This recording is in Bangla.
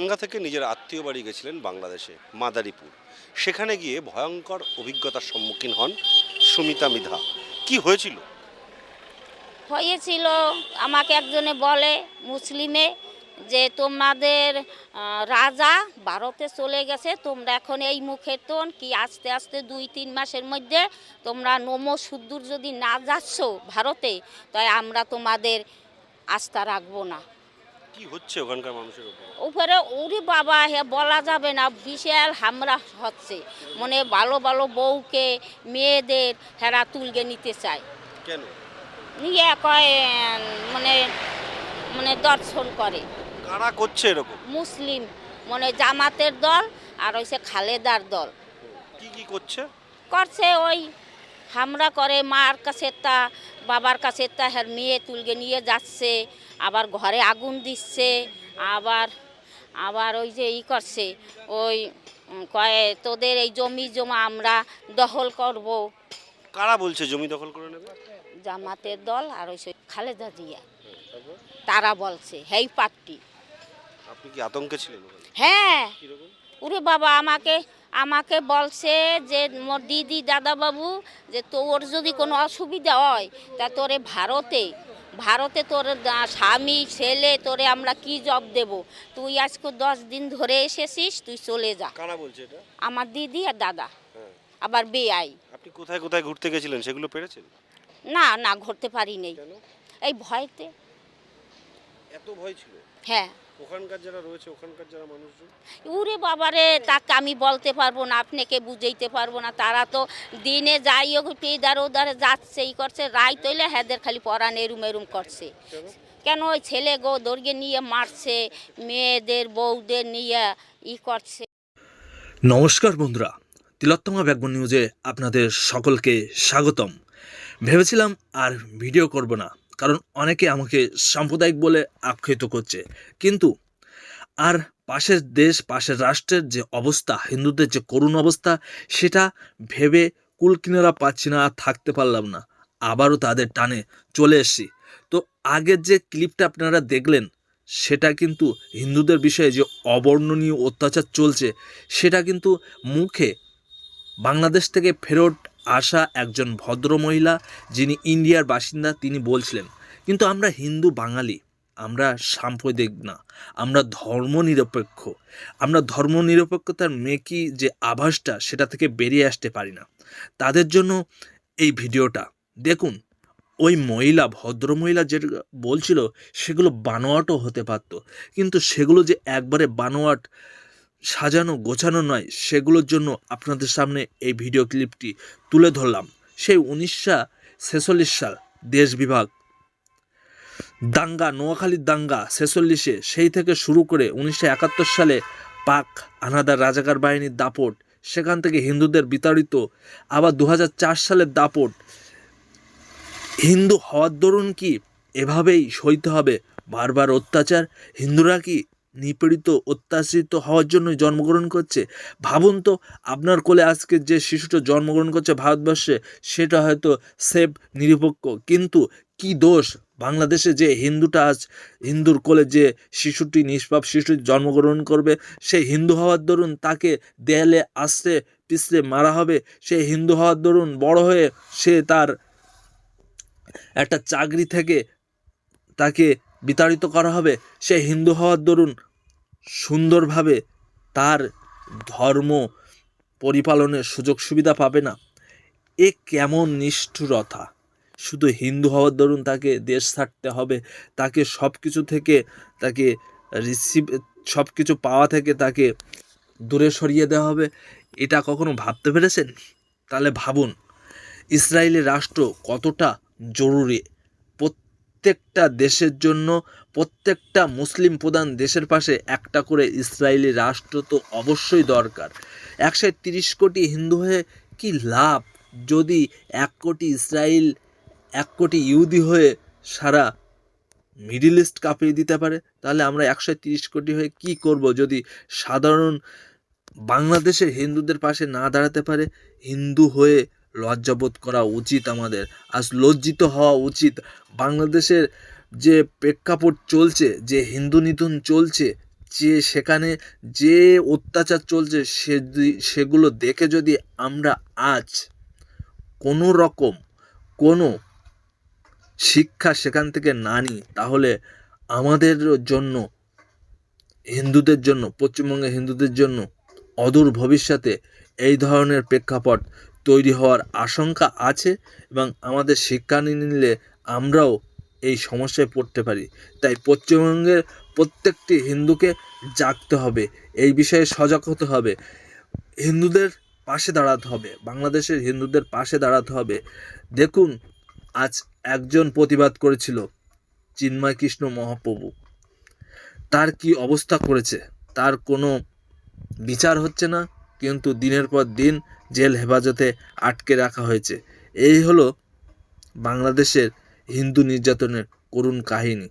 গঙ্গা থেকে নিজের আত্মীয় বাড়ি গেছিলেন বাংলাদেশে মাদারীপুর। সেখানে গিয়ে ভয়ঙ্কর অভিজ্ঞতার সম্মুখীন হন সুমিতা মৃধা। কি হয়েছিল? হয়েছিল, আমাকে একজনে বলে মুসলিমে যে তোমাদের রাজা ভারতে চলে গেছে, তোমরা এখন এই মুখে তোন কি আস্তে আস্তে 2-3 মাসের মধ্যে তোমরা সুদূর যদি না যাচ্ছ ভারতে, তাই আমরা তোমাদের আস্থা রাখবো না। কি হচ্ছে ওখানকার মানুষের উপর? উপরে ওরে বাবা, হে বলা যাবে না, বিশাল হামলা হচ্ছে। মানে ভালো ভালো বউকে মেয়েদের হেরা তুলগে নিতে চায়, কেন? নিয়ে কয় মানে মানে দর্শন করে। কারা করছে এরকম? মুসলিম, মানে জামাতের দল আর হইছে খালেদার দল। কি কি করছে? করছে ওই হামলা করে, মার কাছে তা বাবার কাছে তা হ্যার মেয়ে তুলগে নিয়ে যাচ্ছে, আবার ঘরে আগুন দিচ্ছে, আবার আবার ওই যে করছে ওই কয়ে তোদের এই জমি জমা আমরা দখল করব। কারা বলছে জমি দখল করে নেবে? জামাতের দল আর ওই খালেদা জিয়া, তারপর তারা বলছে হেই পার্টি। আপনি কি আতঙ্কে ছিলেন ওখানে? হ্যাঁ, কিরকম? ওরে বাবা, আমাকে আমাকে বলছে যে মোর দিদি দাদাবাবু, যে তোর যদি কোনো অসুবিধা হয় তা তোরে ভারতে তোর স্বামী ছেলে তোরে আমরা কি জব দেব, তুই আজকে 10 দিন ধরে এসেছিস, তুই চলে যা। কারা বলছে এটা? আমার দিদি আর দাদা, হ্যাঁ। আবার বেআই। আপনি কোথায় কোথায় ঘুরতে গেছিলেন, সেগুলো পেরেছেন? না না, ঘুরতে পারি নেই, কেন? এই ভয়তে। এত ভয় ছিল? হ্যাঁ। ওখানকার যারা রয়েছে, ওখানকার যারা মানুষজন? উরে বাবারে, তাকে আমি বলতে পারবো না, আপনাকে বুঝাইতে পারবো না। তারা তো দিনে যাই ইদারে ওদারে যাচ্ছে, ই করছে, রায় তৈলে হেদের খালি পরান এরুম এরুম করছে। কেন ওই ছেলে গো দর্গে নিয়ে মারছে, মেয়েদের বউদের নিয়ে ই করছে। নমস্কার বন্ধুরা, তিলোত্তমা ব্যাকবন নিউজে আপনাদের সকলকে স্বাগতম। ভেবেছিলাম আর ভিডিও করব না, কারণ অনেকে আমাকে সাম্প্রদায়িক বলে আখ্যায়িত করছে, কিন্তু আর পাশের দেশ পাশের রাষ্ট্রের যে অবস্থা, হিন্দুদের যে করুণ অবস্থা, সেটা ভেবে কুল কিনারা পাচ্ছি না, আর থাকতে পারলাম না, আবারও তাদের টানে চলে এসেছি। তো আগের যে ক্লিপটা আপনারা দেখলেন, সেটা কিন্তু হিন্দুদের বিষয়ে যে অবর্ণনীয় অত্যাচার চলছে, সেটা কিন্তু মুখে বাংলাদেশ থেকে ফেরত আসা একজন ভদ্র মহিলা, যিনি ইন্ডিয়ার বাসিন্দা, তিনি বলছিলেন। কিন্তু আমরা হিন্দু বাঙালি, আমরা সাম্প্রদায়িক না, আমরা ধর্মনিরপেক্ষ। আমরা ধর্মনিরপেক্ষতার মেকি যে আভাসটা, সেটা থেকে বেরিয়ে আসতে পারি না। তাদের জন্য এই ভিডিওটা দেখুন। ওই মহিলা, ভদ্র মহিলা যে বলছিল, সেগুলো বানোয়াটও হতে পারত, কিন্তু সেগুলো যে একবারে বানোয়াট, সাজানো গোছানো নয়, সেগুলোর জন্য আপনাদের সামনে এই ভিডিও ক্লিপটি তুলে ধরলাম। সেই 1946 সাল দেশ বিভাগ, দাঙ্গা, নোয়াখালীর দাঙ্গা 46-এ, সেই থেকে শুরু করে 1971 সালে পাক আনাদার রাজাকার বাহিনীর দাপট, সেখান থেকে হিন্দুদের বিতাড়িত, আবার 2004 সালের দাপট। হিন্দু হওয়ার দরুন কি এভাবেই সইতে হবে বারবার অত্যাচার? হিন্দুরা কি নিপীড়িত অত্যাচারিত হওয়ার জন্যই জন্মগ্রহণ করছে? ভাবুন তো, আপনার কোলে আজকে যে শিশুটা জন্মগ্রহণ করছে ভারতবর্ষে, সেটা হয়তো সেফ, নিরপেক্ষ, কিন্তু কি দোষ বাংলাদেশে যে হিন্দুটা আজ, হিন্দুর কোলে যে শিশুটি, নিষ্পাপ শিশুটি জন্মগ্রহণ করবে, সে হিন্দু হওয়ার দরুন তাকে দেয়ালে আস্তে পিছলে মারা হবে? সে হিন্দু হওয়ার দরুন বড় হয়ে সে তার একটা চাকরি থেকে তাকে বিতাড়িত করা হবে? সে হিন্দু হওয়ার দরুন সুন্দরভাবে তার ধর্ম পরিপালনের সুযোগ সুবিধা পাবে না? এ কেমন নিষ্ঠুরতা! শুধু হিন্দু হওয়ার দরুন তাকে দেশ ছাড়তে হবে, তাকে সব কিছু থেকে, তাকে সব কিছু পাওয়া থেকে তাকে দূরে সরিয়ে দেওয়া হবে। এটা কখনো ভাবতে পেরেছেন? তাহলে ভাবুন, ইসরায়েলের রাষ্ট্র কতটা জরুরি। প্রত্যেকটা দেশের জন্য, প্রত্যেকটা মুসলিম প্রধান দেশের পাশে একটা করে ইসরায়েলি রাষ্ট্র তো অবশ্যই দরকার। 130 কোটি হিন্দু হয়ে কি লাভ, যদি 1 কোটি ইসরায়েল, 1 কোটি ইহুদি হয়ে সারা মিডিল ইস্ট কাঁপিয়ে দিতে পারে? তাহলে আমরা 130 কোটি হয়ে কি করব, যদি সাধারণ বাংলাদেশের হিন্দুদের পাশে না দাঁড়াতে পারে? হিন্দু হয়ে লজ্জাবোধ করা উচিত আমাদের, আজ লজ্জিত হওয়া উচিত। বাংলাদেশের যে প্রেক্ষাপট চলছে, যে হিন্দু নিধন চলছে, যে সেখানে যে অত্যাচার চলছে সেগুলো দেখে যদি আমরা আজ কোনো রকম কোনো শিক্ষা সেখান থেকে না নিই, তাহলে আমাদের জন্য, হিন্দুদের জন্য, পশ্চিমবঙ্গের হিন্দুদের জন্য অদূর ভবিষ্যতে এই ধরনের প্রেক্ষাপট তৈরি হওয়ার আশঙ্কা আছে এবং আমাদের শিক্ষা নিলে আমরাও এই সমস্যায় পড়তে পারি। তাই পশ্চিমবঙ্গের প্রত্যেকটি হিন্দুকে জাগতে হবে, এই বিষয়ে সজাগ হতে হবে, হিন্দুদের পাশে দাঁড়াতে হবে, বাংলাদেশের হিন্দুদের পাশে দাঁড়াতে হবে। দেখুন, আজ একজন প্রতিবাদ করেছিল, চিন্ময় কৃষ্ণ মহাপ্রভু, তার কি অবস্থা করেছে, তার কোনো বিচার হচ্ছে না, কিন্তু দিনের পর দিন জেল হেফাজতে আটকে রাখা হয়েছে। এই হলো বাংলাদেশের হিন্দু নির্যাতনের করুণ কাহিনী।